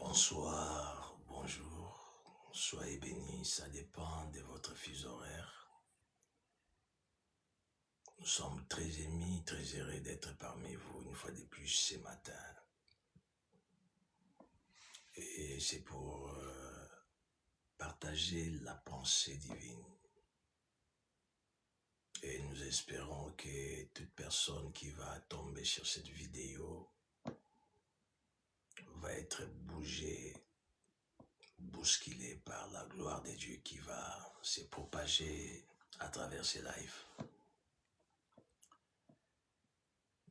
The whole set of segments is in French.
Bonsoir, bonjour, soyez bénis, ça dépend de votre fuseau horaire. Nous sommes très émis, très heureux d'être parmi vous une fois de plus ce matin. Et c'est pour partager la pensée divine. Et nous espérons que toute personne qui va tomber sur cette vidéo va être bousculée par la gloire de Dieu qui va se propager à travers ces lives.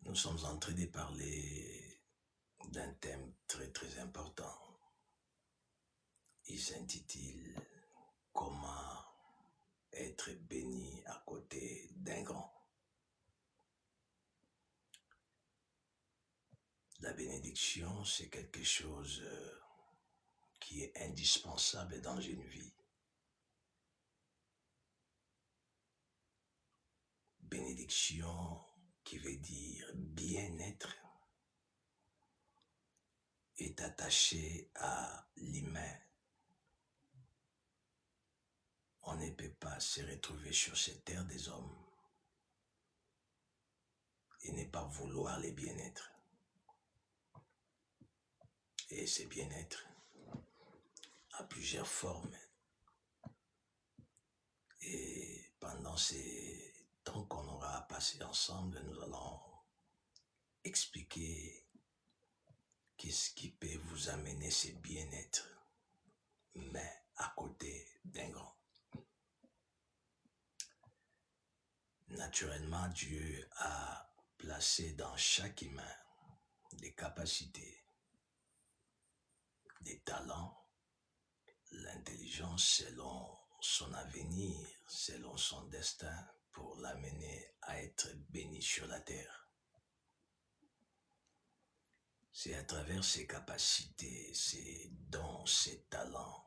Nous sommes en train de parler d'un thème très très important. Il s'intitule « Comment être béni à côté d'un grand ». La bénédiction, c'est quelque chose qui est indispensable dans une vie. Bénédiction qui veut dire bien-être est attaché à l'humain. On ne peut pas se retrouver sur cette terre des hommes et ne pas vouloir les bien-être. Et ce bien-être a plusieurs formes. Et pendant ces temps qu'on aura à passer ensemble, nous allons expliquer qu'est-ce qui peut vous amener ce bien-être, mais à côté d'un grand. Naturellement, Dieu a placé dans chaque humain des capacités, des talents, l'intelligence selon son avenir, selon son destin, pour l'amener à être béni sur la terre. C'est à travers ses capacités, ses dons, ses talents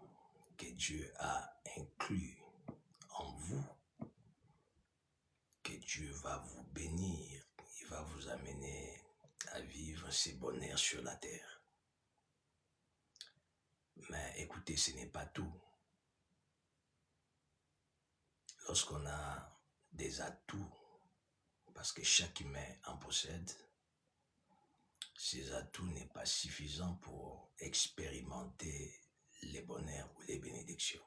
que Dieu a inclus en vous, que Dieu va vous bénir, il va vous amener à vivre ses bonheurs sur la terre. Mais écoutez, ce n'est pas tout. Lorsqu'on a des atouts, parce que chaque humain en possède, ces atouts n'est pas suffisant pour expérimenter les bonheurs ou les bénédictions.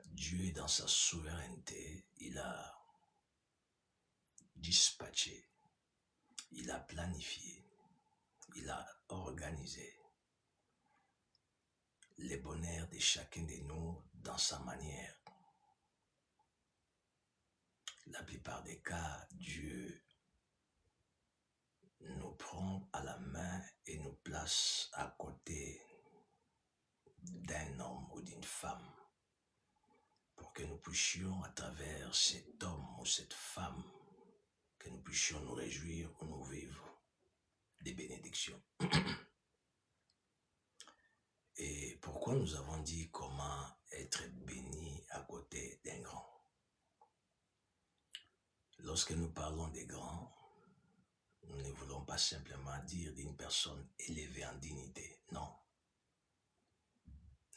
Dieu, dans sa souveraineté, il a dispatché, il a planifié, il a organisé les bonheurs de chacun de nous dans sa manière. La plupart des cas, Dieu nous prend à la main et nous place à côté d'un homme ou d'une femme pour que nous puissions, à travers cet homme ou cette femme, que nous puissions nous réjouir ou nous vivre des bénédictions. Et pourquoi nous avons dit comment être béni à côté d'un grand? Lorsque nous parlons des grands, nous ne voulons pas simplement dire d'une personne élevée en dignité, non.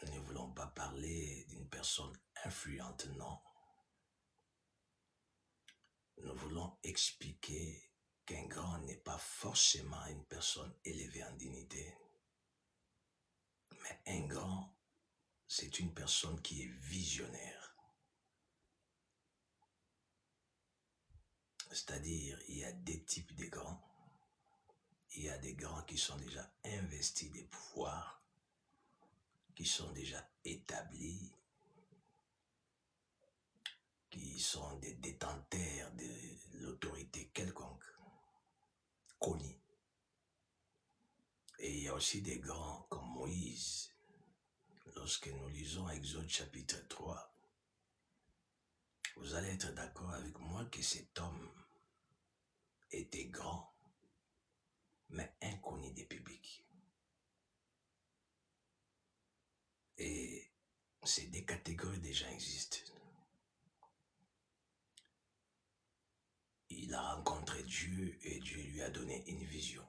Nous ne voulons pas parler d'une personne influente, non. Nous voulons expliquer qu'un grand n'est pas forcément une personne élevée en dignité, mais un grand, c'est une personne qui est visionnaire. C'est-à-dire, il y a des types de grands. Il y a des grands qui sont déjà investis des pouvoirs, qui sont déjà établis, qui sont des détenteurs de l'autorité quelconque, connue. Et il y a aussi des grands comme Moïse. Lorsque nous lisons Exode chapitre 3, vous allez être d'accord avec moi que cet homme était grand, mais inconnu des publics. Et ces deux catégories déjà existent. Il a rencontré Dieu et Dieu lui a donné une vision.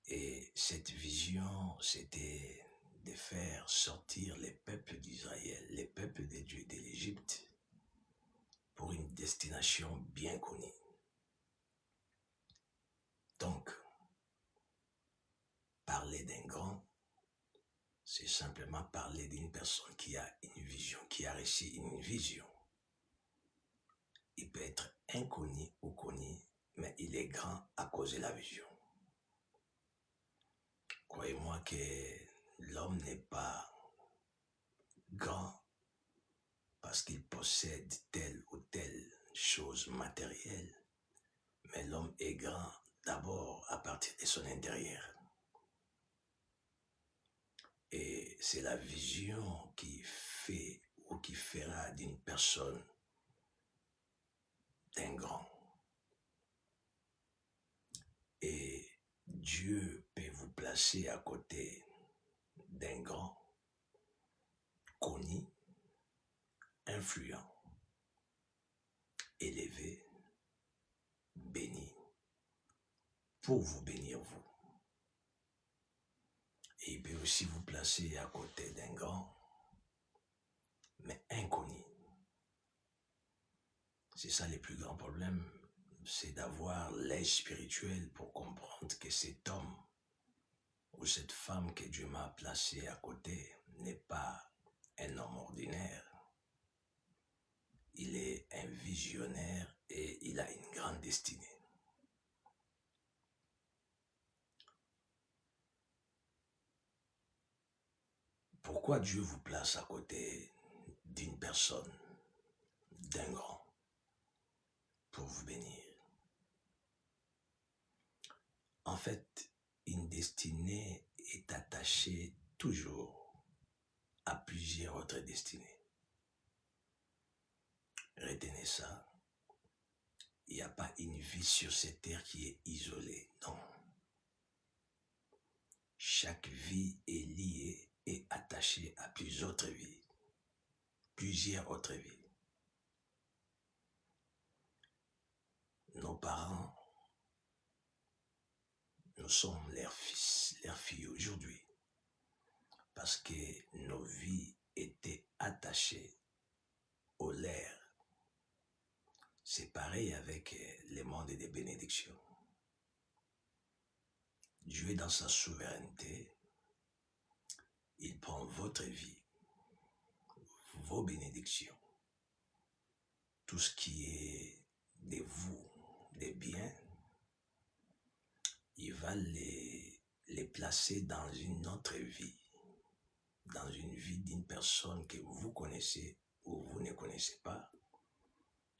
Et cette vision, c'était de faire sortir les peuples d'Israël, les peuples de Dieu de l'Égypte, pour une destination bien connue. Donc, parler d'un grand, c'est simplement parler d'une personne qui a une vision, qui a réussi une vision. Il peut être inconnu ou connu, mais il est grand à cause de la vision. Croyez-moi que l'homme n'est pas grand parce qu'il possède telle ou telle chose matérielle, mais l'homme est grand d'abord à partir de son intérieur. Et c'est la vision qui fait ou qui fera d'une personne d'un grand. Et Dieu peut vous placer à côté d'un grand, connu, influent, élevé, béni, pour vous bénir vous. Et il peut aussi vous placer à côté d'un grand, mais inconnu. C'est ça le plus grand problème, c'est d'avoir l'œil spirituel pour comprendre que cet homme ou cette femme que Dieu m'a placé à côté n'est pas un homme ordinaire. Il est un visionnaire et il a une grande destinée. Pourquoi Dieu vous place à côté d'une personne, d'un grand, pour vous bénir? En fait, une destinée est attachée toujours à plusieurs autres destinées. Retenez ça. Il n'y a pas une vie sur cette terre qui est isolée, non. Chaque vie est liée et attachée à plusieurs autres vies. Plusieurs autres vies. Nos parents, nous sommes leurs fils, leurs filles aujourd'hui. Parce que nos vies étaient attachées au leur. C'est pareil avec le monde des bénédictions. Dieu, dans sa souveraineté, il prend votre vie, vos bénédictions, tout ce qui est de vous, des biens, il va les placer dans une autre vie, dans une vie d'une personne que vous connaissez ou vous ne connaissez pas,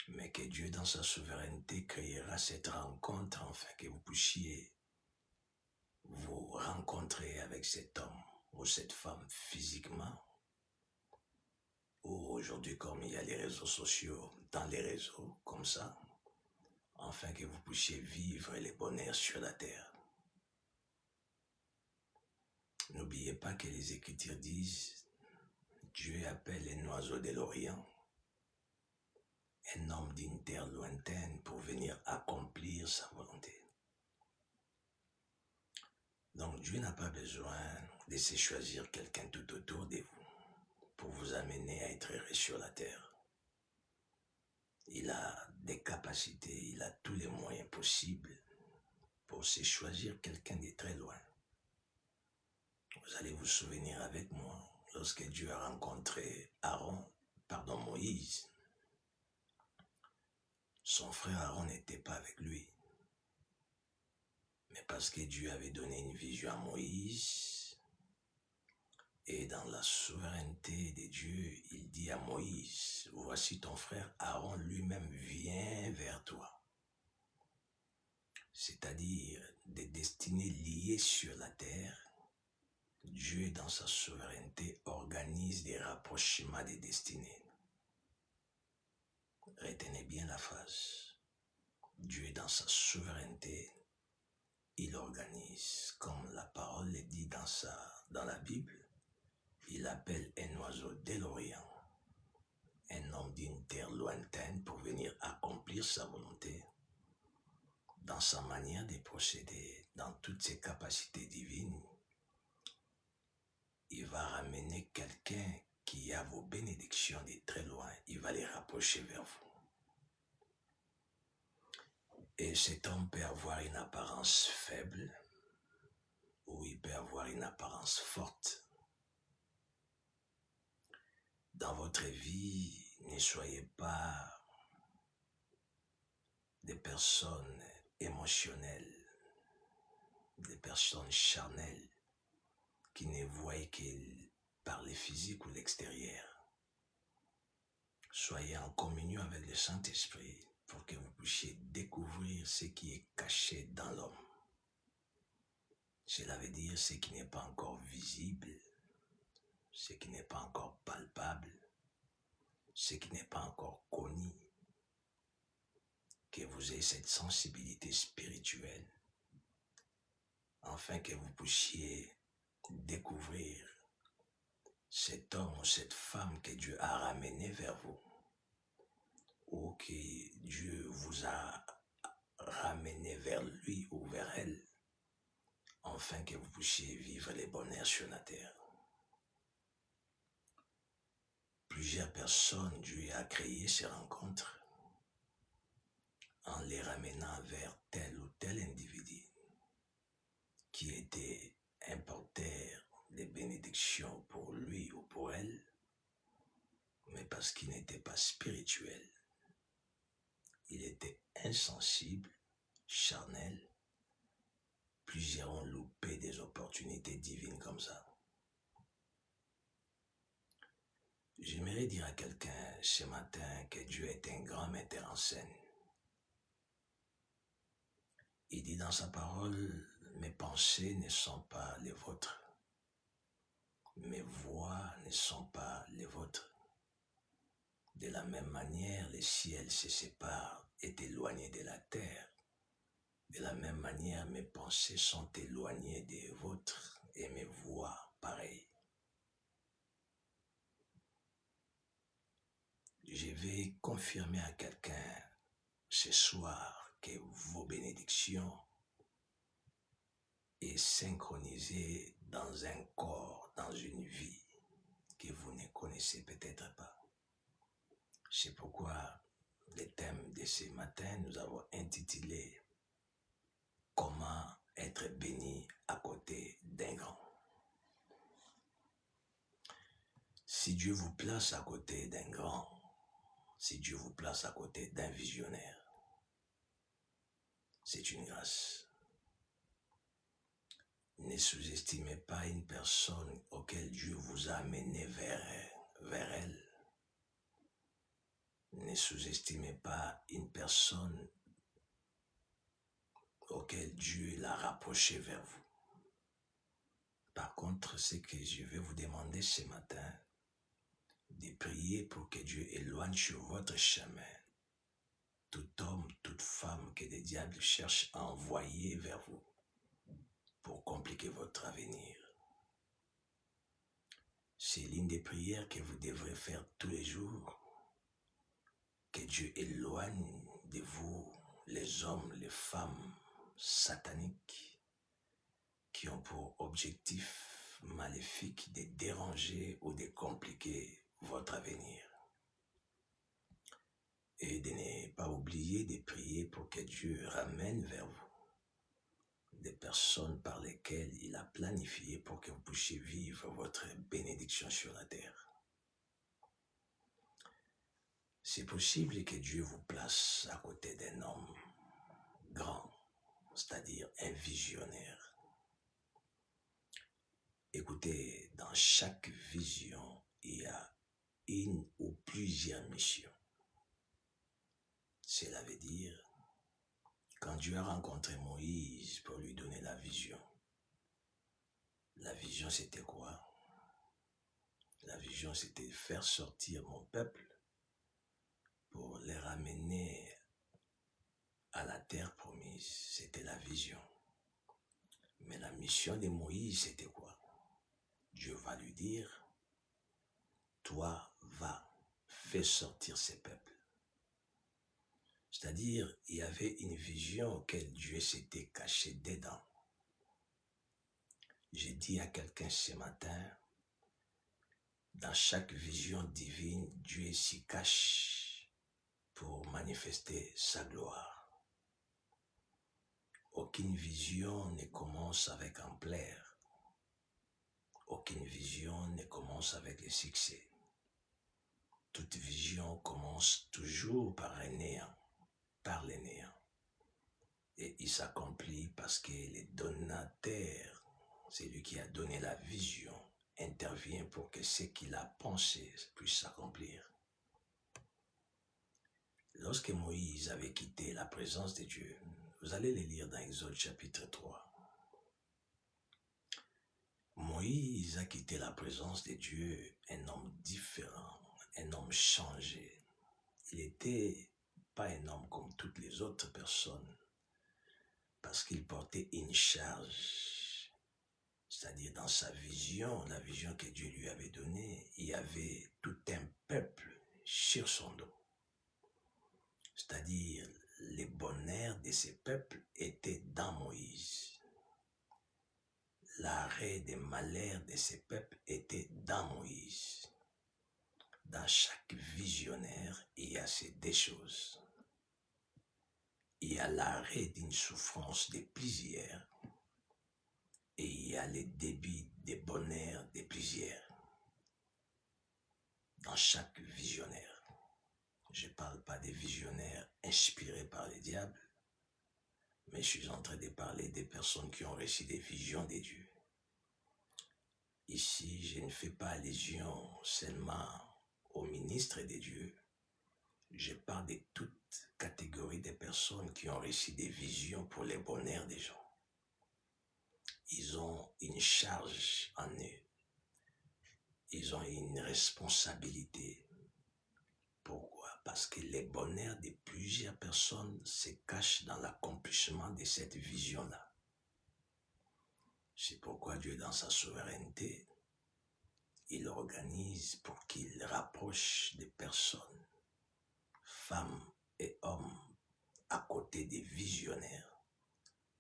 mais que Dieu, dans sa souveraineté, créera cette rencontre afin que vous puissiez vous rencontrer avec cet homme ou cette femme physiquement, ou aujourd'hui comme il y a les réseaux sociaux, dans les réseaux comme ça, afin que vous puissiez vivre les bonheurs sur la terre. N'oubliez pas que les Écritures disent, Dieu appelle un oiseau de l'Orient, un homme d'une terre lointaine pour venir accomplir sa volonté. Donc Dieu n'a pas besoin de se choisir quelqu'un tout autour de vous pour vous amener à être heureux sur la terre. Il a des capacités, il a tous les moyens possibles pour se choisir quelqu'un de très loin. Vous allez vous souvenir avec moi, lorsque Dieu a rencontré Moïse, son frère Aaron n'était pas avec lui. Mais parce que Dieu avait donné une vision à Moïse, et dans la souveraineté de Dieu, il dit à Moïse, voici ton frère Aaron lui-même vient vers toi. C'est-à-dire des destinées liées sur la terre. Dieu, dans sa souveraineté, organise des rapprochements des destinées. Retenez bien la phrase. Dieu, dans sa souveraineté, il organise, comme la parole est dit dans la Bible, il appelle un oiseau de l'Orient, un homme d'une terre lointaine pour venir accomplir sa volonté dans sa manière de procéder, dans toutes ses capacités divines, il va ramener quelqu'un qui a vos bénédictions de très loin, il va les rapprocher vers vous. Et cet homme peut avoir une apparence faible ou il peut avoir une apparence forte. Dans votre vie, ne soyez pas des personnes émotionnelles, des personnes charnelles qui ne voient que par le physique ou l'extérieur. Soyez en communion avec le Saint-Esprit pour que vous puissiez découvrir ce qui est caché dans l'homme. Cela veut dire ce qui n'est pas encore visible, ce qui n'est pas encore palpable, ce qui n'est pas encore connu. Que vous ayez cette sensibilité spirituelle, afin que vous puissiez découvrir cet homme ou cette femme que Dieu a ramené vers vous, ou que Dieu vous a ramené vers lui ou vers elle, afin que vous puissiez vivre les bonheurs sur la terre. Plusieurs personnes, Dieu a créé ces rencontres en les ramenant vers tel ou tel individu qui était un porteur de bénédictions pour lui ou pour elle, mais parce qu'il n'était pas spirituel, il était insensible, charnel. Plusieurs ont loupé des opportunités divines comme ça. J'aimerais dire à quelqu'un ce matin que Dieu est un grand metteur en scène. Il dit dans sa parole, mes pensées ne sont pas les vôtres, mes voix ne sont pas les vôtres. De la même manière, les ciels se séparent et éloignés de la terre. De la même manière, mes pensées sont éloignées des vôtres et mes voix pareilles. Je vais confirmer à quelqu'un ce soir que vos bénédictions est synchronisée dans un corps, dans une vie que vous ne connaissez peut-être pas. C'est pourquoi le thème de ce matin, nous avons intitulé « Comment être béni à côté d'un grand ». Si Dieu vous place à côté d'un grand, si Dieu vous place à côté d'un visionnaire, c'est une grâce. Ne sous-estimez pas une personne auquel Dieu vous a amené vers elle. Ne sous-estimez pas une personne auquel Dieu l'a rapproché vers vous. Par contre, ce que je vais vous demander ce matin, de prier pour que Dieu éloigne sur votre chemin tout homme, toute femme que le diable cherche à envoyer vers vous pour compliquer votre avenir. C'est l'une des prières que vous devrez faire tous les jours. Que Dieu éloigne de vous les hommes, les femmes sataniques qui ont pour objectif maléfique de déranger ou de compliquer votre avenir. Et de ne pas oublier de prier pour que Dieu ramène vers vous des personnes par lesquelles il a planifié pour que vous puissiez vivre votre bénédiction sur la terre. C'est possible que Dieu vous place à côté d'un homme grand, c'est-à-dire un visionnaire. Écoutez, dans chaque vision, il y a une ou plusieurs missions. Cela veut dire, quand Dieu a rencontré Moïse pour lui donner la vision c'était quoi? La vision c'était faire sortir mon peuple pour les ramener à la terre promise. C'était la vision. Mais la mission de Moïse c'était quoi? Dieu va lui dire, toi va, fais sortir ces peuples. C'est-à-dire, il y avait une vision auquel Dieu s'était caché dedans. J'ai dit à quelqu'un ce matin, dans chaque vision divine, Dieu s'y cache pour manifester sa gloire. Aucune vision ne commence avec un plaire. Aucune vision ne commence avec le succès. Toute vision commence toujours par un néant, par le néant. Et il s'accomplit parce que le donateur, c'est lui qui a donné la vision, intervient pour que ce qu'il a pensé puisse s'accomplir. Lorsque Moïse avait quitté la présence de Dieu, vous allez le lire dans Exode chapitre 3. Moïse a quitté la présence de Dieu, un homme différent, un homme changé. Il n'était pas un homme comme toutes les autres personnes, parce qu'il portait une charge. C'est-à-dire dans sa vision, la vision que Dieu lui avait donnée, il y avait tout un peuple sur son dos. C'est-à-dire les bonheurs de ces peuples étaient dans Moïse. L'arrêt des malheurs de ces peuples était dans Moïse. Dans chaque visionnaire, il y a ces deux choses. Il y a l'arrêt d'une souffrance de plusieurs et il y a le débit des bonheurs de plusieurs. Dans chaque visionnaire. Je ne parle pas des visionnaires inspirés par le diable, mais je suis en train de parler des personnes qui ont reçu des visions de Dieu. Ici, je ne fais pas allusion seulement aux ministres de Dieu. Je parle de toute catégorie de personnes qui ont reçu des visions pour le bonheur des gens. Ils ont une charge en eux. Ils ont une responsabilité. Pourquoi? Parce que le bonheur de plusieurs personnes se cache dans l'accomplissement de cette vision-là. C'est pourquoi Dieu, dans sa souveraineté, il organise pour qu'il rapproche des personnes, femmes et hommes, à côté des visionnaires,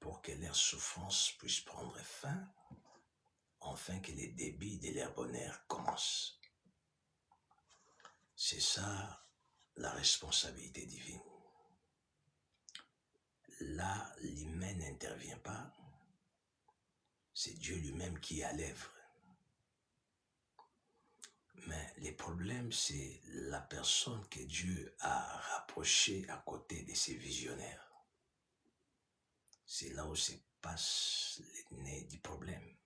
pour que leur souffrance puisse prendre fin, afin que les débits de leur bonheur commencent. C'est ça la responsabilité divine. Là, l'humain n'intervient pas, c'est Dieu lui-même qui est à l'œuvre. Mais le problème, c'est la personne que Dieu a rapprochée à côté de ses visionnaires. C'est là où se passe le nez du problème.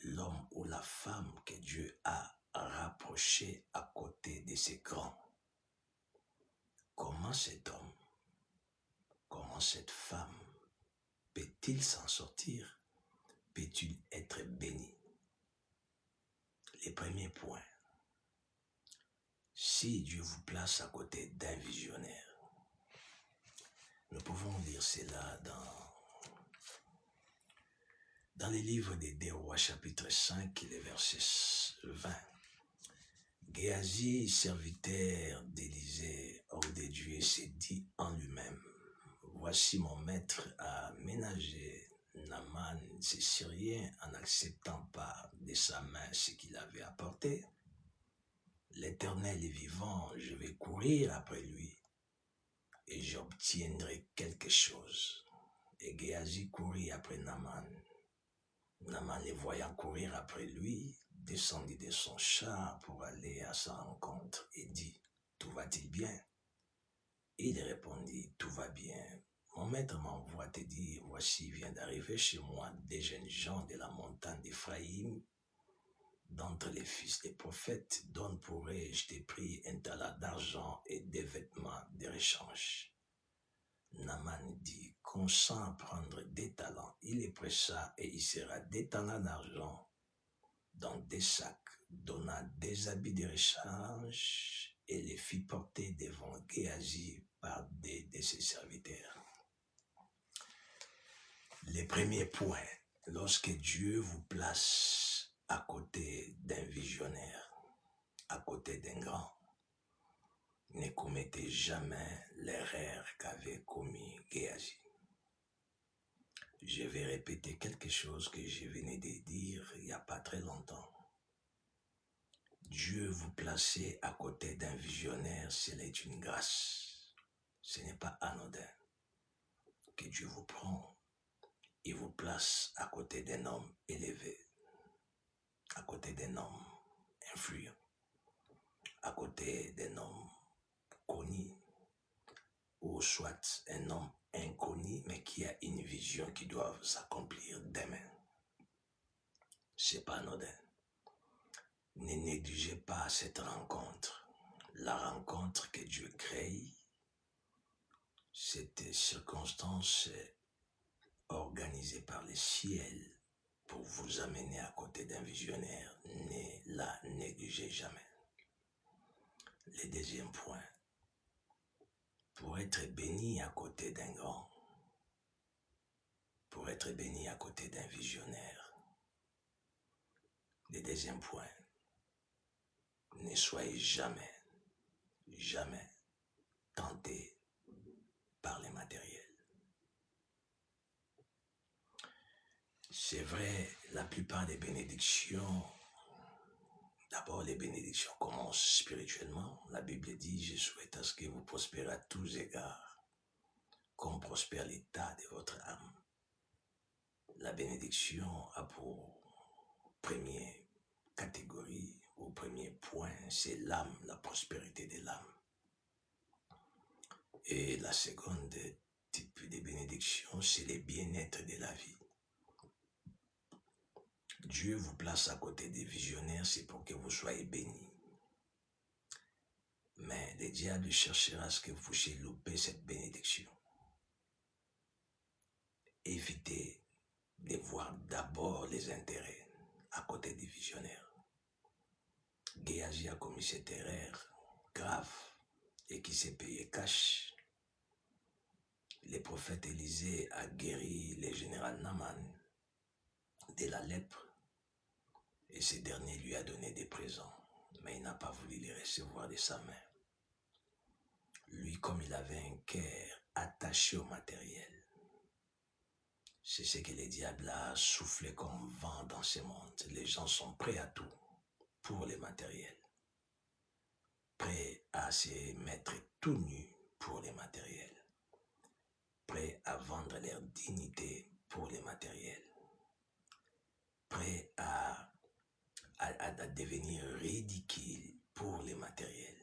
L'homme ou la femme que Dieu a rapproché à côté de ses grands. Comment cet homme, comment cette femme peut-il s'en sortir? Peut-il être béni? Les premiers points. Si Dieu vous place à côté d'un visionnaire, nous pouvons lire cela dans les livres des 2 Rois, chapitre 5, le verset 20. Géasi, serviteur d'Élisée, homme de Dieu, s'est dit en lui-même, voici mon maître a ménagé Naaman, ce Syrien, en n'acceptant pas de sa main ce qu'il avait apporté. L'Éternel est vivant, je vais courir après lui et j'obtiendrai quelque chose. Et Géasi courut après Naaman. Naaman, les voyant courir après lui, descendit de son char pour aller à sa rencontre et dit, tout va-t-il bien? Il répondit, tout va bien. Mon maître m'envoie te dire, voici vient d'arriver chez moi des jeunes gens de la montagne d'Éphraïm, d'entre les fils des prophètes, dont pourrais-je te prier un talent d'argent et des vêtements de rechange. Naaman dit, consent à prendre des talents. Il les pressa et il serra des talents d'argent dans des sacs, donna des habits de rechange et les fit porter devant Géasi par des de ses serviteurs. Les premiers points, lorsque Dieu vous place à côté d'un visionnaire, à côté d'un grand, ne commettez jamais l'erreur qu'avait commis Géasi. Je vais répéter quelque chose que je venais de dire il n'y a pas très longtemps. Dieu vous placer à côté d'un visionnaire, c'est une grâce. Ce n'est pas anodin que Dieu vous prend et vous place à côté d'un homme élevé, à côté d'un homme influent, à côté d'un homme connu, ou soit un homme inconnu, mais qui a une vision qui doit s'accomplir demain. C'est pas anodin. Ne négligez pas cette rencontre. La rencontre que Dieu crée, cette circonstance organisée par le ciel pour vous amener à côté d'un visionnaire. Ne la négligez jamais. Le deuxième point, pour être béni à côté d'un grand, pour être béni à côté d'un visionnaire. Le deuxième point, ne soyez jamais tenté par les matériels. C'est vrai, la plupart des bénédictions, d'abord les bénédictions commencent spirituellement. La Bible dit, je souhaite à ce que vous prospérez à tous égards, comme prospère l'état de votre âme. La bénédiction a pour première catégorie, au premier point, c'est l'âme, la prospérité de l'âme. Et la seconde type de bénédiction, c'est le bien-être de la vie. Dieu vous place à côté des visionnaires, c'est pour que vous soyez bénis. Mais le diable cherchera à ce que vous puissiez louper cette bénédiction. Évitez de voir d'abord les intérêts à côté des visionnaires. Géasi a commis cette erreur grave et qui s'est payé cash. Le prophète Élisée a guéri le général Naaman de la lèpre et ce dernier lui a donné des présents, mais il n'a pas voulu les recevoir de sa main. Lui, comme il avait un cœur attaché au matériel, c'est ce que le diable a soufflé comme vent dans ce monde. Les gens sont prêts à tout pour les matériels, prêts à se mettre tout nus pour les matériels, prêts à vendre leur dignité pour les matériels, prêts à devenir ridicule pour les matériels.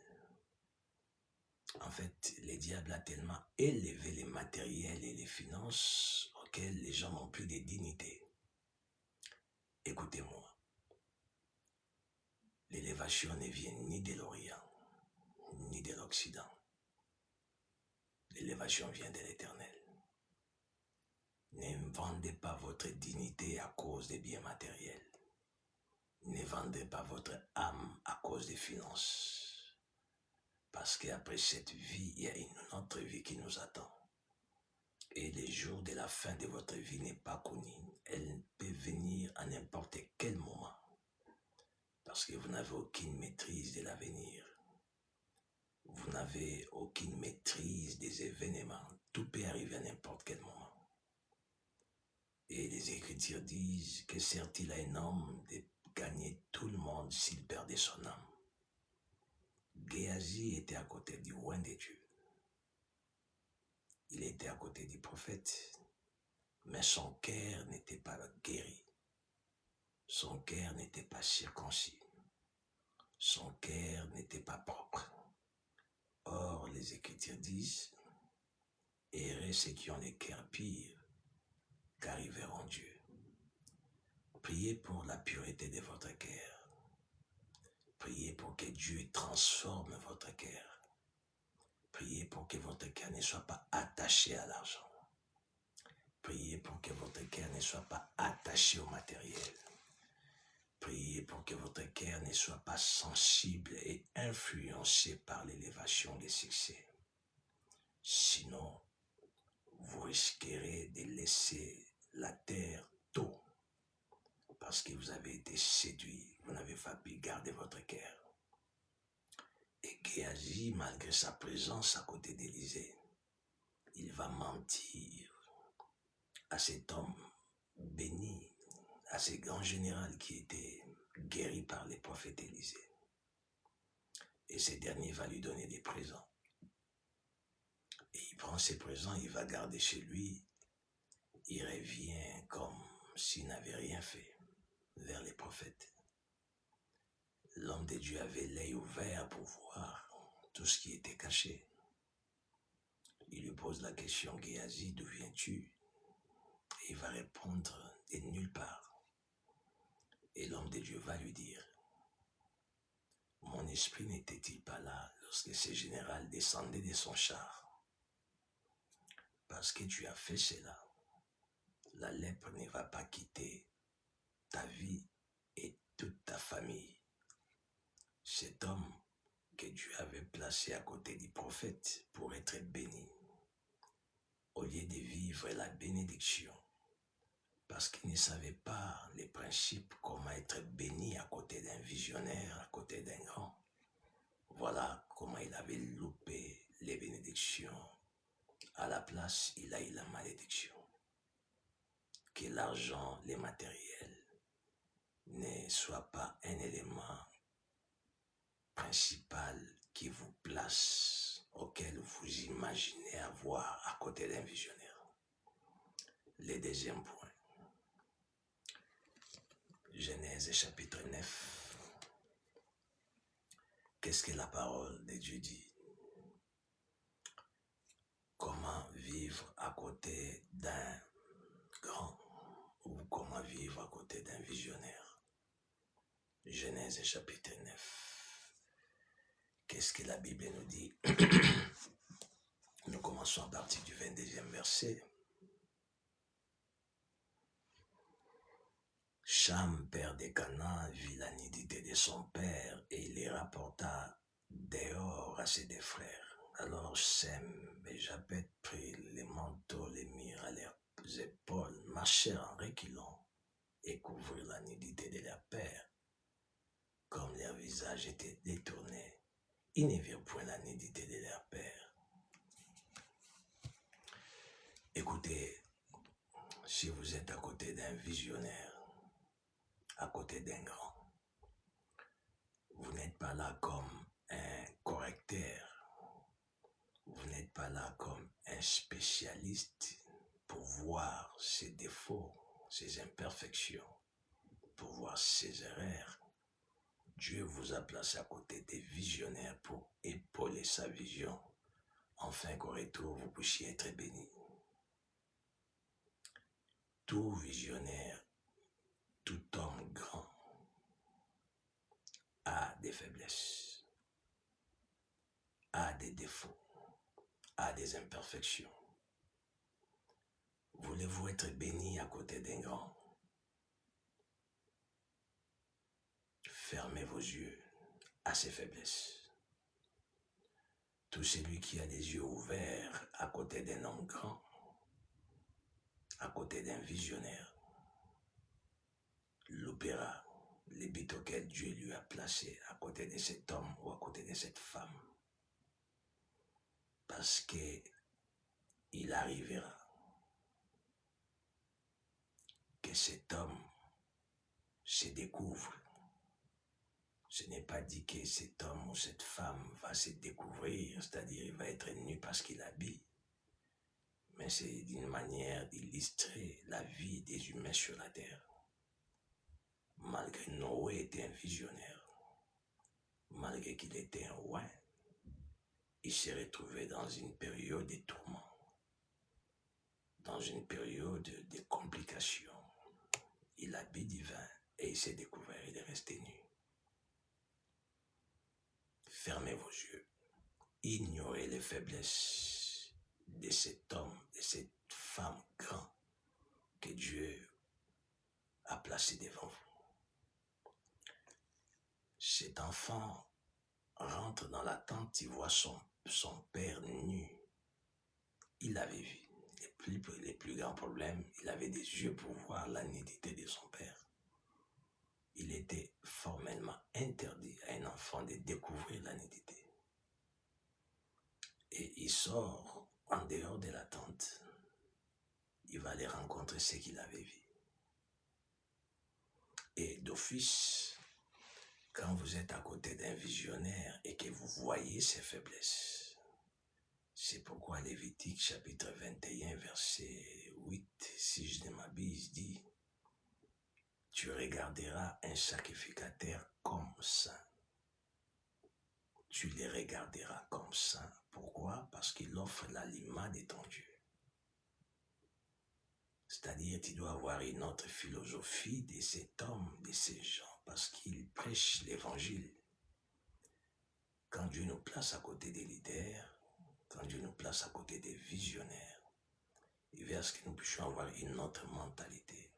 En fait, le diable a tellement élevé les matériels et les finances auxquels les gens n'ont plus de dignité. Écoutez-moi, l'élévation ne vient ni de l'Orient, ni de l'Occident. L'élévation vient de l'Éternel. Ne vendez pas votre dignité à cause des biens matériels. Ne vendez pas votre âme à cause des finances. Parce qu'après cette vie, il y a une autre vie qui nous attend. Et le jour de la fin de votre vie n'est pas connu. Elle peut venir à n'importe quel moment. Parce que vous n'avez aucune maîtrise de l'avenir. Vous n'avez aucune maîtrise des événements. Tout peut arriver à n'importe quel moment. Et les Écritures disent que sert-il à un homme de gagner tout le monde s'il perdait son âme. Géasi était à côté du roi de Dieu. Il était à côté du prophète. Mais son cœur n'était pas guéri. Son cœur n'était pas circoncis. Son cœur n'était pas propre. Or, les Écritures disent, heureux ceux qui ont les cœurs purs, car ils verront Dieu. Priez pour la pureté de votre cœur. Priez pour que Dieu transforme votre cœur. Priez pour que votre cœur ne soit pas attaché à l'argent. Priez pour que votre cœur ne soit pas attaché au matériel. Priez pour que votre cœur ne soit pas sensible et influencé par l'élévation des succès. Sinon, vous risquerez de laisser la terre tôt parce que vous avez été séduit. Vous n'avez pas pu garder votre cœur. Et Géasi, malgré sa présence à côté d'Élisée, il va mentir à cet homme béni, à ce grand général qui était guéri par les prophètes Élisée. Et ce dernier va lui donner des présents. Et il prend ses présents, il va garder chez lui. Il revient comme s'il n'avait rien fait vers les prophètes. L'homme de Dieu avait l'œil ouvert pour voir tout ce qui était caché. Il lui pose la question, Géasi, d'où viens-tu? Et il va répondre de nulle part. Et l'homme de Dieu va lui dire, mon esprit n'était-il pas là lorsque ce général descendait de son char? Parce que tu as fait cela, la lèpre ne va pas quitter ta vie et toute ta famille. Cet homme que Dieu avait placé à côté du prophète pour être béni, au lieu de vivre la bénédiction, parce qu'il ne savait pas les principes, comment être béni à côté d'un visionnaire, à côté d'un grand. Voilà comment il avait loupé les bénédictions. À la place, il a eu la malédiction. Que l'argent, les matériels, ne soit pas un élément principal qui vous place, auquel vous imaginez avoir à côté d'un visionnaire. Le deuxième point. Genèse chapitre 9. Qu'est-ce que la parole de Dieu dit? Comment vivre à côté d'un grand ou comment vivre à côté d'un visionnaire? Genèse chapitre 9. Qu'est-ce que la Bible nous dit? Nous commençons à partir du 22e verset. Cham, père de Canaan, vit la nudité de son père et il les rapporta dehors à ses deux frères. Alors Sem et Japhet prirent les manteaux, les mirent à leurs épaules, marchèrent en reculant et couvrirent la nudité de leur père. Comme leur visage était détourné, ils ne virent point la nudité de leur père. Écoutez, si vous êtes à côté d'un visionnaire, à côté d'un grand, vous n'êtes pas là comme un correcteur, vous n'êtes pas là comme un spécialiste pour voir ses défauts, ses imperfections, pour voir ses erreurs. Dieu vous a placé à côté des visionnaires pour épauler sa vision, afin qu'au retour vous puissiez être bénis. Tout visionnaire, tout homme grand a des faiblesses, a des défauts, a des imperfections. Voulez-vous être béni à côté d'un grand? Fermez vos yeux à ses faiblesses. Tout celui qui a des yeux ouverts à côté d'un homme grand, à côté d'un visionnaire, loupera les buts auxquels Dieu lui a placés à côté de cet homme ou à côté de cette femme. Parce qu'il arrivera que cet homme se découvre. Ce n'est pas dit que cet homme ou cette femme va se découvrir, c'est-à-dire il va être nu parce qu'il habille. Mais c'est d'une manière d'illustrer la vie des humains sur la terre. Malgré Noé était un visionnaire, malgré qu'il était un roi, il s'est retrouvé dans une période de tourments, dans une période de complications. Il a bu du vin et il s'est découvert, il est resté nu. Fermez vos yeux, ignorez les faiblesses de cet homme, de cette femme grande que Dieu a placé devant vous. Cet enfant rentre dans la tente, il voit son père nu. Il avait vu les plus grands problèmes, il avait des yeux pour voir la nudité de son père. Il était formellement interdit à un enfant de découvrir la nudité. Et il sort en dehors de la tente. Il va aller rencontrer ce qu'il avait vu. Et d'office, quand vous êtes à côté d'un visionnaire et que vous voyez ses faiblesses, c'est pourquoi Lévitique chapitre 21 verset 8, si je ne m'abuse, dit « Tu regarderas un sacrificateur comme saint. » Tu les regarderas comme saints. Pourquoi? Parce qu'il offre l'aliment de ton Dieu. C'est-à-dire, tu dois avoir une autre philosophie de cet homme, de ces gens, parce qu'ils prêchent l'évangile. Quand Dieu nous place à côté des leaders, quand Dieu nous place à côté des visionnaires, il veut à ce que nous puissions avoir une autre mentalité.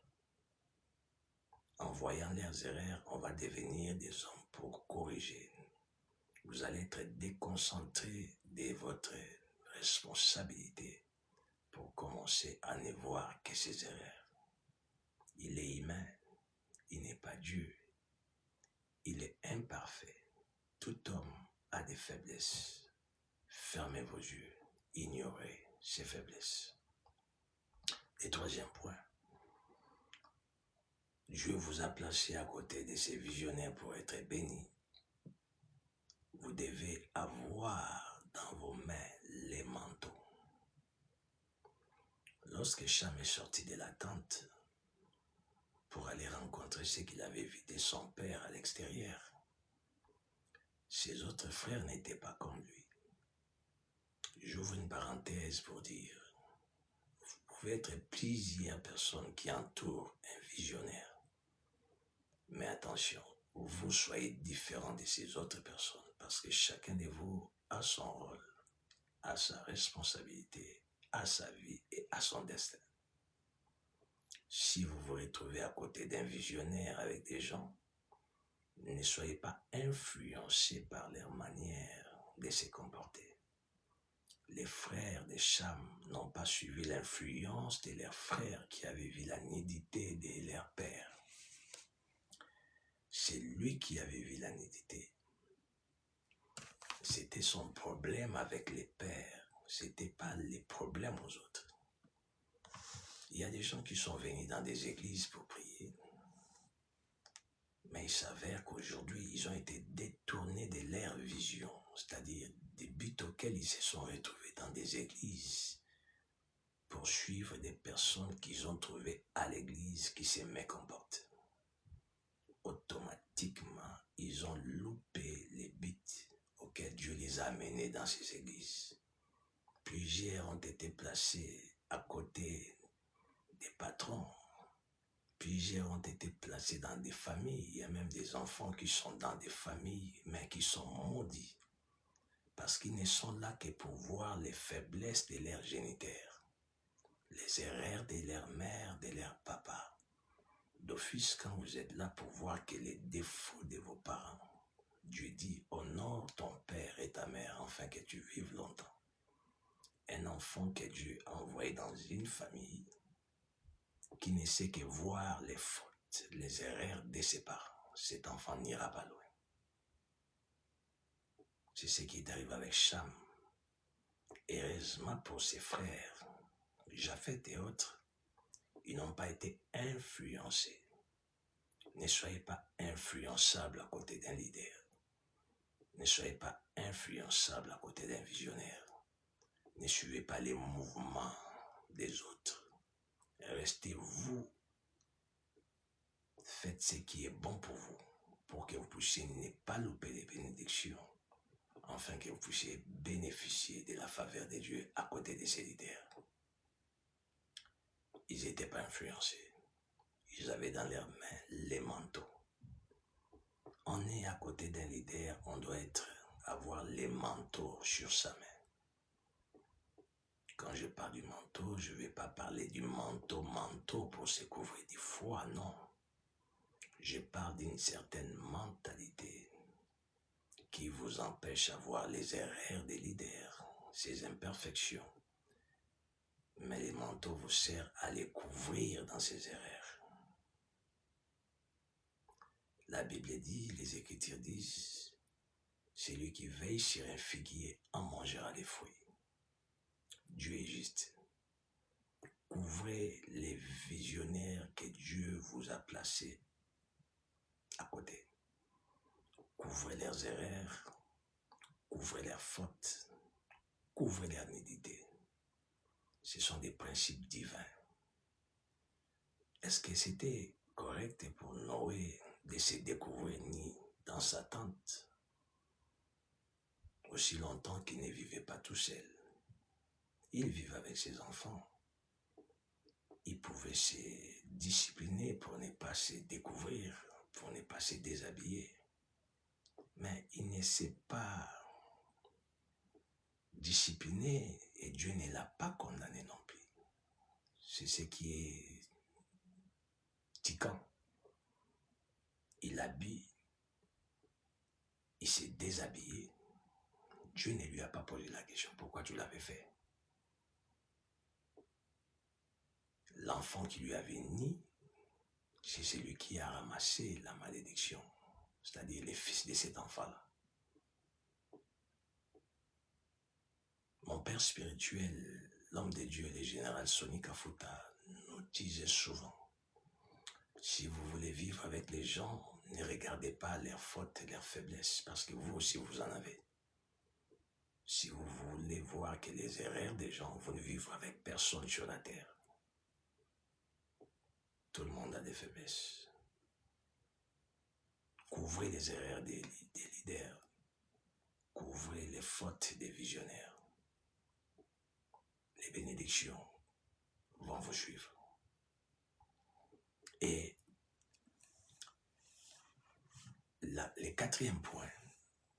En voyant leurs erreurs, on va devenir des hommes pour corriger. Vous allez être déconcentré de votre responsabilité pour commencer à ne voir que ses erreurs. Il est humain, il n'est pas Dieu, il est imparfait. Tout homme a des faiblesses. Fermez vos yeux, ignorez ses faiblesses. Et troisième point, Dieu vous a placé à côté de ces visionnaires pour être bénis. Vous devez avoir dans vos mains les manteaux. Lorsque Cham est sorti de la tente pour aller rencontrer ce qu'il avait vu de son père à l'extérieur, ses autres frères n'étaient pas comme lui. J'ouvre une parenthèse pour dire, vous pouvez être plusieurs personnes qui entourent un visionnaire. Mais attention, vous soyez différents de ces autres personnes parce que chacun de vous a son rôle, a sa responsabilité, a sa vie et a son destin. Si vous vous retrouvez à côté d'un visionnaire avec des gens, ne soyez pas influencés par leur manière de se comporter. Les frères de Cham n'ont pas suivi l'influence de leurs frères qui avaient vu la nudité de leur père. C'est lui qui avait vu la nudité. C'était son problème avec les pères. C'était pas les problèmes aux autres. Il y a des gens qui sont venus dans des églises pour prier. Mais il s'avère qu'aujourd'hui, ils ont été détournés de leur vision. C'est-à-dire des buts auxquels ils se sont retrouvés dans des églises pour suivre des personnes qu'ils ont trouvées à l'église qui se mécomportent. Automatiquement, ils ont loupé les buts auxquels Dieu les a amenés dans ces églises. Plusieurs ont été placés à côté des patrons. Plusieurs ont été placés dans des familles. Il y a même des enfants qui sont dans des familles, mais qui sont maudits. Parce qu'ils ne sont là que pour voir les faiblesses de leurs géniteurs, les erreurs de leur mère, de leur papa. D'office, quand vous êtes là pour voir que les défauts de vos parents, Dieu dit, honore ton père et ta mère afin que tu vives longtemps. Un enfant que Dieu a envoyé dans une famille qui ne sait que voir les fautes, les erreurs de ses parents, cet enfant n'ira pas loin. C'est ce qui est arrivé avec Cham. Heureusement pour ses frères, Japheth et autres, ils n'ont pas été influencés. Ne soyez pas influençables à côté d'un leader. Ne soyez pas influençables à côté d'un visionnaire. Ne suivez pas les mouvements des autres. Restez vous. Faites ce qui est bon pour vous, pour que vous puissiez ne pas louper les bénédictions, afin que vous puissiez bénéficier de la faveur de Dieu à côté de ces leaders. Ils n'étaient pas influencés. Ils avaient dans leurs mains les manteaux. On est à côté d'un leader, on doit avoir les manteaux sur sa main. Quand je parle du manteau, je ne vais pas parler du manteau pour se couvrir du froid, non. Je parle d'une certaine mentalité qui vous empêche de voir les erreurs des leaders, ses imperfections. Mais les manteaux vous servent à les couvrir dans ces erreurs. La Bible dit, les Écritures disent, celui qui veille sur un figuier en mangera les fruits. Dieu est juste. Couvrez les visionnaires que Dieu vous a placés à côté. Couvrez leurs erreurs, couvrez leurs fautes, couvrez leurs nudité. Ce sont des principes divins. Est-ce que c'était correct pour Noé de se découvrir ni dans sa tente aussi longtemps qu'il ne vivait pas tout seul? Il vivait avec ses enfants. Il pouvait se discipliner pour ne pas se découvrir, pour ne pas se déshabiller. Mais il ne s'est pas discipliné et Dieu ne l'a pas condamné non plus. C'est ce qui est tiquant. Il habille, il s'est déshabillé. Dieu ne lui a pas posé la question, pourquoi tu l'avais fait? L'enfant qui lui avait né, c'est celui qui a ramassé la malédiction, c'est-à-dire les fils de cet enfant-là. Mon père spirituel, l'homme de Dieu, le général Sonny Kafuta, nous disait souvent, si vous voulez vivre avec les gens, ne regardez pas leurs fautes et leurs faiblesses, parce que vous aussi vous en avez. Si vous voulez voir que les erreurs des gens, vous ne vivez avec personne sur la terre. Tout le monde a des faiblesses. Couvrez les erreurs des leaders. Couvrez les fautes des visionnaires. Les bénédictions vont vous suivre. Et le quatrième point,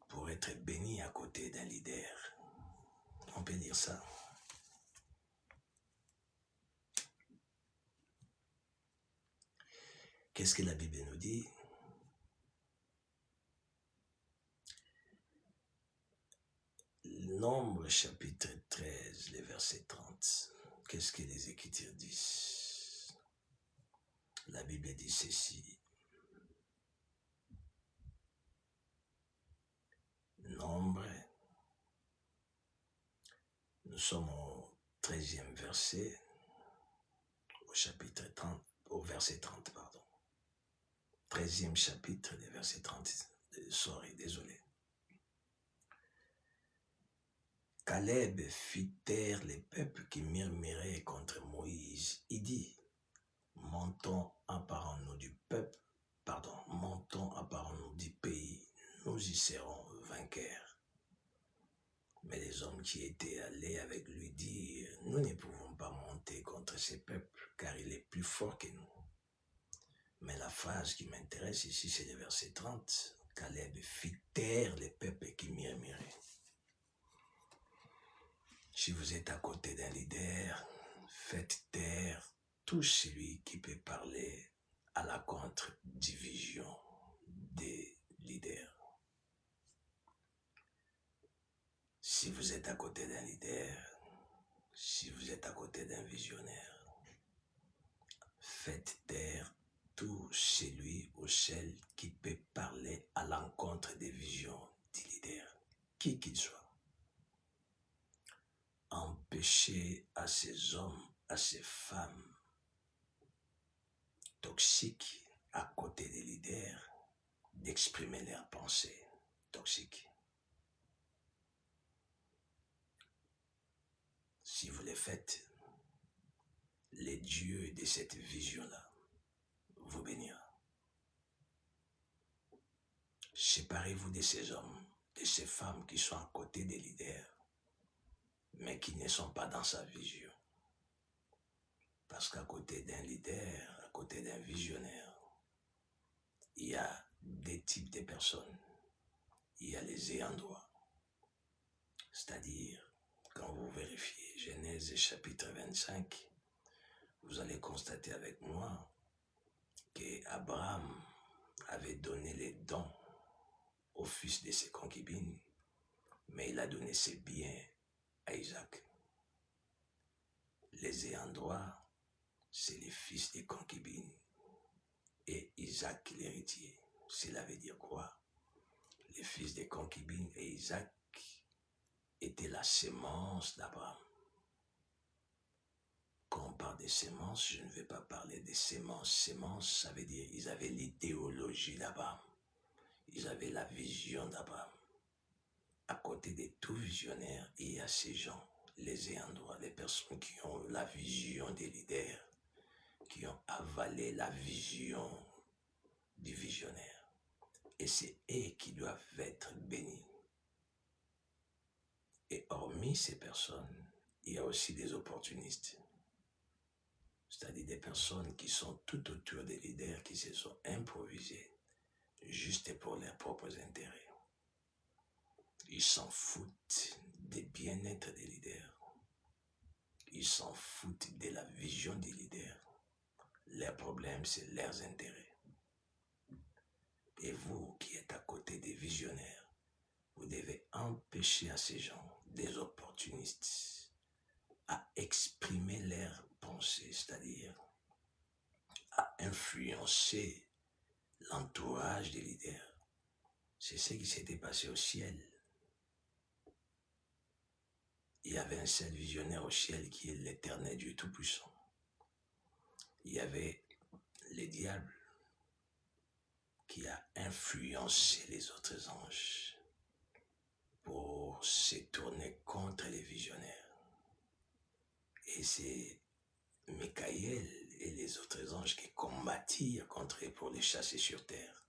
pour être béni à côté d'un leader, on peut dire ça. Qu'est-ce que la Bible nous dit? Nombre chapitre 13, les versets 30. Qu'est-ce que les Écritures disent? La Bible dit ceci. Nombre, nous sommes au 13e verset, au chapitre 30, au verset 30, pardon. 13e chapitre, les versets 30. Désolé. Caleb fit taire les peuples qui murmuraient contre Moïse. Il dit, montons, emparons-nous du pays, nous y serons vainqueurs. Mais les hommes qui étaient allés avec lui dirent, nous ne pouvons pas monter contre ces peuples, car il est plus fort que nous. Mais la phrase qui m'intéresse ici, c'est le verset 30. Caleb fit taire les peuples qui murmuraient. Si vous êtes à côté d'un leader, faites taire tout celui qui peut parler à la contre-division des leaders. Si vous êtes à côté d'un leader, si vous êtes à côté d'un visionnaire, faites taire tout celui ou celle qui peut parler à l'encontre des visions du leader, qui qu'il soit. Empêchez à ces hommes, à ces femmes toxiques à côté des leaders d'exprimer leurs pensées toxiques. Si vous les faites, les dieux de cette vision-là vous bénira. Séparez-vous de ces hommes, de ces femmes qui sont à côté des leaders, mais qui ne sont pas dans sa vision. Parce qu'à côté d'un leader, à côté d'un visionnaire, il y a des types de personnes. Il y a les ayants droit. C'est-à-dire, quand vous vérifiez Genèse chapitre 25, vous allez constater avec moi qu'Abraham avait donné les dons au fils de ses concubines, mais il a donné ses biens à Isaac. Les ayants droit, c'est les fils des concubines et Isaac l'héritier. Cela veut dire quoi? Les fils des concubines et Isaac étaient la sémence d'Abraham. sémences, je ne vais pas parler des sémences. Sémences, ça veut dire ils avaient l'idéologie d'Abraham. Ils avaient la vision d'Abraham. À côté de tout visionnaire, il y a ces gens, les ayants droit, les personnes qui ont la vision des leaders, qui ont avalé la vision du visionnaire. Et c'est eux qui doivent être bénis. Et hormis ces personnes, il y a aussi des opportunistes. C'est-à-dire des personnes qui sont tout autour des leaders qui se sont improvisés juste pour leurs propres intérêts. Ils s'en foutent des bien-être des leaders. Ils s'en foutent de la vision des leaders. Leur problème, c'est leurs intérêts. Et vous qui êtes à côté des visionnaires, vous devez empêcher à ces gens, des opportunistes, à exprimer leurs pensées, c'est-à-dire à influencer l'entourage des leaders. C'est ce qui s'était passé au ciel. Il y avait un seul visionnaire au ciel qui est l'Éternel Dieu Tout-Puissant. Il y avait le diable qui a influencé les autres anges pour se tourner contre les visionnaires. Et c'est Michael et les autres anges qui combattirent contre eux pour les chasser sur terre.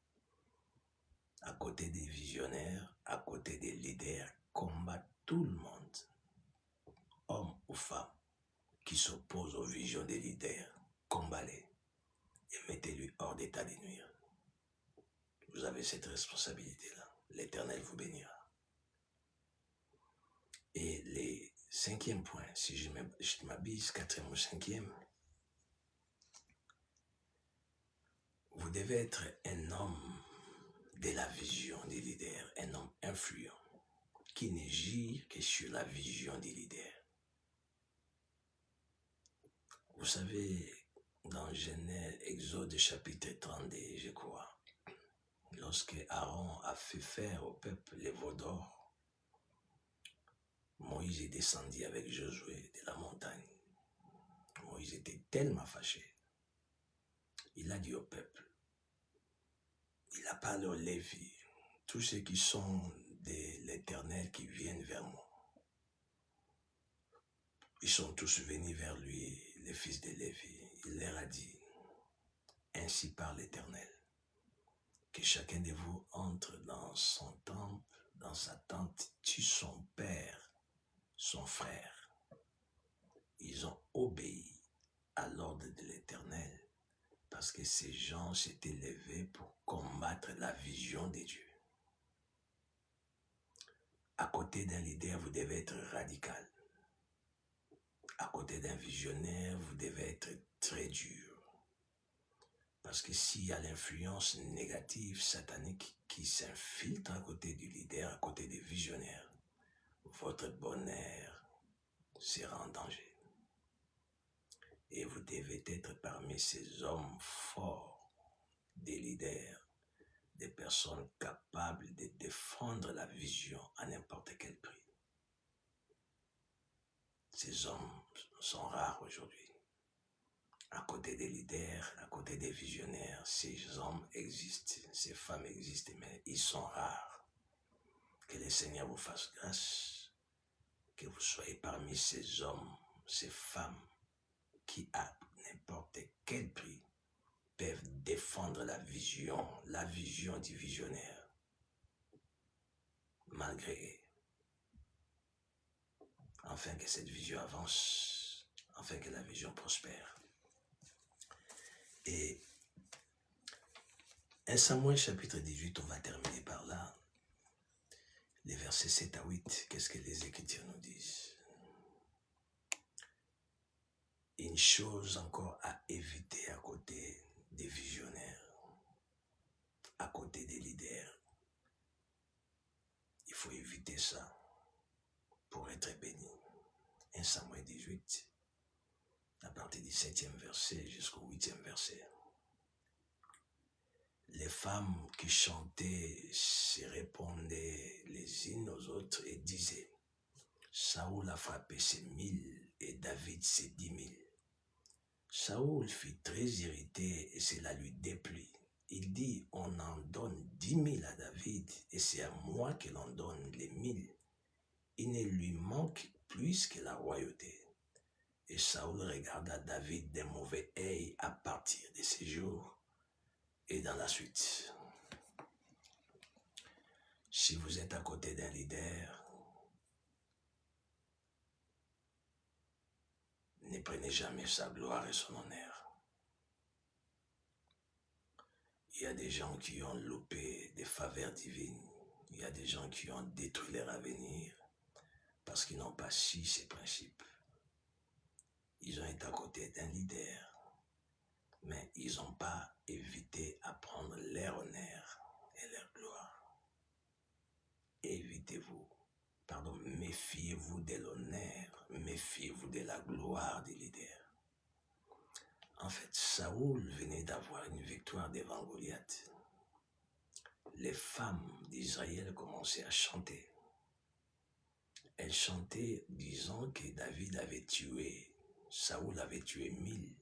À côté des visionnaires, à côté des leaders, combattent tout le monde, hommes ou femmes, qui s'opposent aux visions des leaders. Combattez-les et mettez-lui hors d'état de nuire. Vous avez cette responsabilité-là. L'Éternel vous bénira. Et le cinquième point, si je m'abuse, quatrième ou cinquième, vous devez être un homme de la vision des leaders, un homme influent, qui ne gire que sur la vision des leaders. Vous savez, dans Genèse, Exode chapitre 32, je crois, lorsque Aaron a fait faire au peuple les veaux d'or, Moïse est descendu avec Josué de la montagne. Moïse était tellement fâché. Il a dit au peuple, il a parlé aux Lévi, tous ceux qui sont de l'Éternel qui viennent vers moi. Ils sont tous venus vers lui, les fils de Lévi. Il leur a dit, ainsi parle l'Éternel, que chacun de vous entre dans son temple, dans sa tente, tue son père, son frère. Ils ont obéi à l'ordre de l'Éternel parce que ces gens s'étaient levés pour combattre la vision de Dieu. À côté d'un leader, vous devez être radical. À côté d'un visionnaire, vous devez être très dur. Parce que s'il y a l'influence négative, satanique, qui s'infiltre à côté du leader, à côté des visionnaires, votre bonheur sera en danger. Et vous devez être parmi ces hommes forts, des leaders, des personnes capables de défendre la vision à n'importe quel prix. Ces hommes sont rares aujourd'hui. À côté des leaders, à côté des visionnaires, ces hommes existent, ces femmes existent, mais ils sont rares. Que le Seigneur vous fasse grâce, que vous soyez parmi ces hommes, ces femmes qui, à n'importe quel prix, peuvent défendre la vision du visionnaire, malgré eux, afin que cette vision avance, afin que la vision prospère. Et 1 Samuel chapitre 18, on va terminer par là. Les versets 7 à 8, qu'est-ce que les Écritures nous disent? Une chose encore à éviter à côté des visionnaires, à côté des leaders. Il faut éviter ça pour être béni. 1 Samuel 18, à partir du 7e verset jusqu'au 8e verset. Les femmes qui chantaient se répondaient les unes aux autres et disaient, Saoul a frappé ses 1000 et David ses 10 000. Saoul fut très irrité et cela lui déplut. Il dit, on en donne 10 000 à David et c'est à moi que l'on donne les 1000. Il ne lui manque plus que la royauté. Et Saoul regarda David d'un mauvais œil à partir de ces jours et dans la suite. Si vous êtes à côté d'un leader, ne prenez jamais sa gloire et son honneur. Il y a des gens qui ont loupé des faveurs divines. Il y a des gens qui ont détruit leur avenir parce qu'ils n'ont pas su ces principes. Ils ont été à côté d'un leader, mais ils n'ont pas évité à prendre leur honneur et leur gloire. Méfiez-vous de l'honneur, méfiez-vous de la gloire des leaders. En fait, Saoul venait d'avoir une victoire devant Goliath. Les femmes d'Israël commençaient à chanter. Elles chantaient disant que Saoul avait tué 1000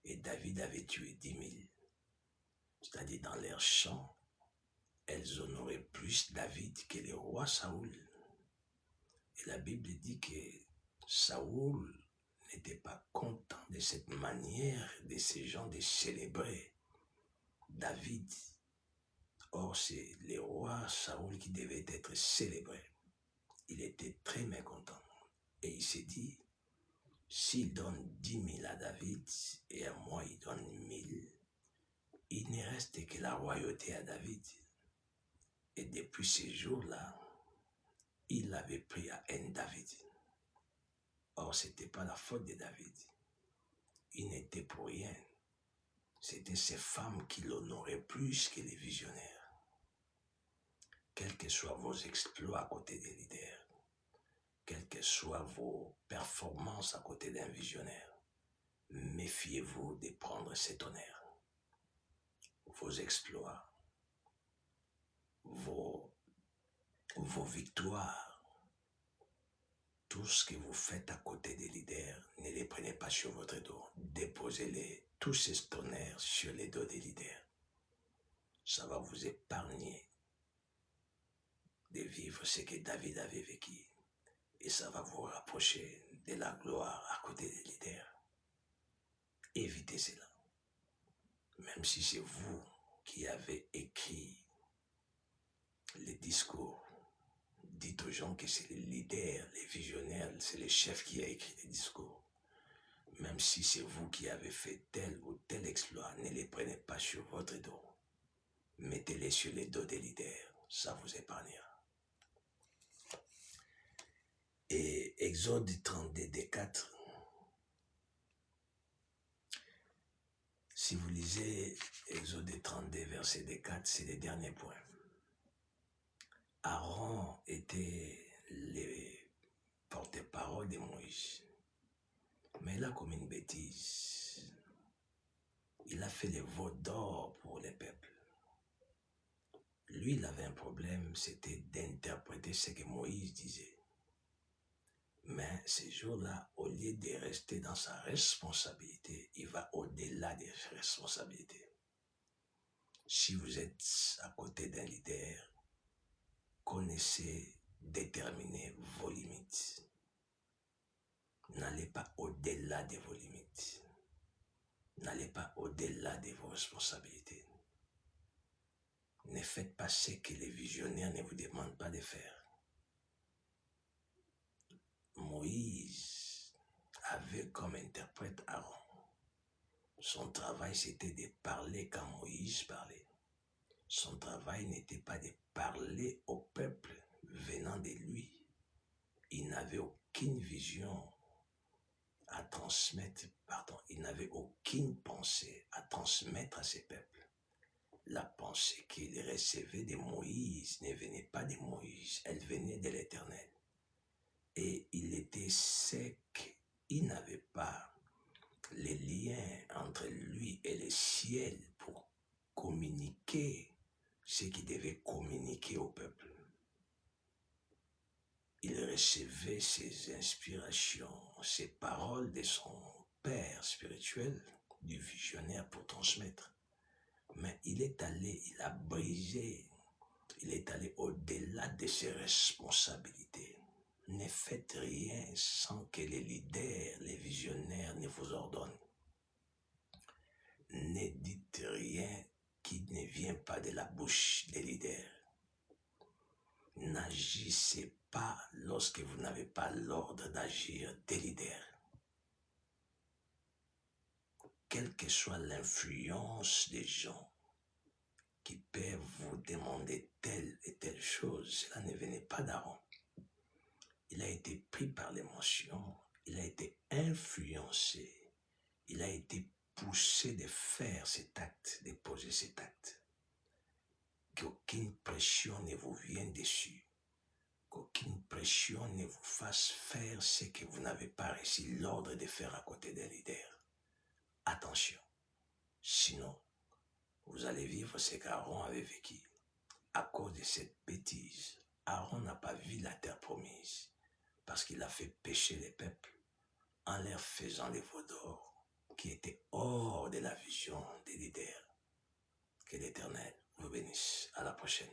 et David avait tué 10 000. C'est-à-dire dans leurs chants, elles honoraient plus David que le roi Saoul. Et la Bible dit que Saoul n'était pas content de cette manière de ces gens de célébrer David. Or, c'est le roi Saoul qui devait être célébré. Il était très mécontent. Et il s'est dit, s'il donne 10 000 à David et à moi il donne 1000, il ne reste que la royauté à David. Et depuis ces jours-là, il avait pris à haine David. Or, ce n'était pas la faute de David. Il n'était pour rien. C'était ces femmes qui l'honoraient plus que les visionnaires. Quels que soient vos exploits à côté des leaders, quelles que soient vos performances à côté d'un visionnaire, méfiez-vous de prendre cet honneur. Vos exploits, vos victoires, tout ce que vous faites à côté des leaders, ne les prenez pas sur votre dos. Déposez-les, tous ces honneurs sur les dos des leaders. Ça va vous épargner de vivre ce que David avait vécu. Et ça va vous rapprocher de la gloire à côté des leaders. Évitez cela. Même si c'est vous qui avez écrit les discours, dites aux gens que c'est les leaders, les visionnaires, c'est le chef qui a écrit les discours. Même si c'est vous qui avez fait tel ou tel exploit, ne les prenez pas sur votre dos. Mettez-les sur les dos des leaders, ça vous épargnera. Et Exode 32, 4. Si vous lisez Exode 32, verset 4, c'est le dernier point. Aaron était le porte-parole de Moïse. Mais il a commis une bêtise. Il a fait les veaux d'or pour les peuples. Lui, il avait un problème, c'était d'interpréter ce que Moïse disait. Mais ces jours-là, au lieu de rester dans sa responsabilité, il va au-delà des responsabilités. Si vous êtes à côté d'un leader, connaissez, déterminez vos limites. N'allez pas au-delà de vos limites. N'allez pas au-delà de vos responsabilités. Ne faites pas ce que les visionnaires ne vous demandent pas de faire. Moïse avait comme interprète Aaron. Son travail, c'était de parler quand Moïse parlait. Son travail n'était pas de parler au peuple venant de lui. Il n'avait aucune vision à transmettre, il n'avait aucune pensée à transmettre à ses peuples. La pensée qu'il recevait de Moïse ne venait pas de Moïse, elle venait de l'Éternel. Et il était sec, il n'avait pas les liens entre lui et le ciel pour communiquer ce qu'il devait communiquer au peuple. Il recevait ses inspirations, ses paroles de son Père spirituel, du visionnaire pour transmettre. Mais il est allé, il a brisé, il est allé au-delà de ses responsabilités. Ne faites rien sans que les leaders, les visionnaires ne vous ordonnent. Ne dites rien qui ne vient pas de la bouche des leaders. N'agissez pas lorsque vous n'avez pas l'ordre d'agir des leaders. Quelle que soit l'influence des gens qui peuvent vous demander telle et telle chose, cela ne venait pas d'Aaron. Il a été pris par l'émotion, il a été influencé, il a été poussé de faire cet acte, de poser cet acte. Qu'aucune pression ne vous vienne dessus, qu'aucune pression ne vous fasse faire ce que vous n'avez pas reçu l'ordre de faire à côté des leaders. Attention, sinon, vous allez vivre ce qu'Aaron avait vécu. À cause de cette bêtise, Aaron n'a pas vu la terre promise parce qu'il a fait pécher les peuples en leur faisant les veaux d'or qui étaient hors de la vision des leaders. Que l'Éternel vous bénisse. À la prochaine.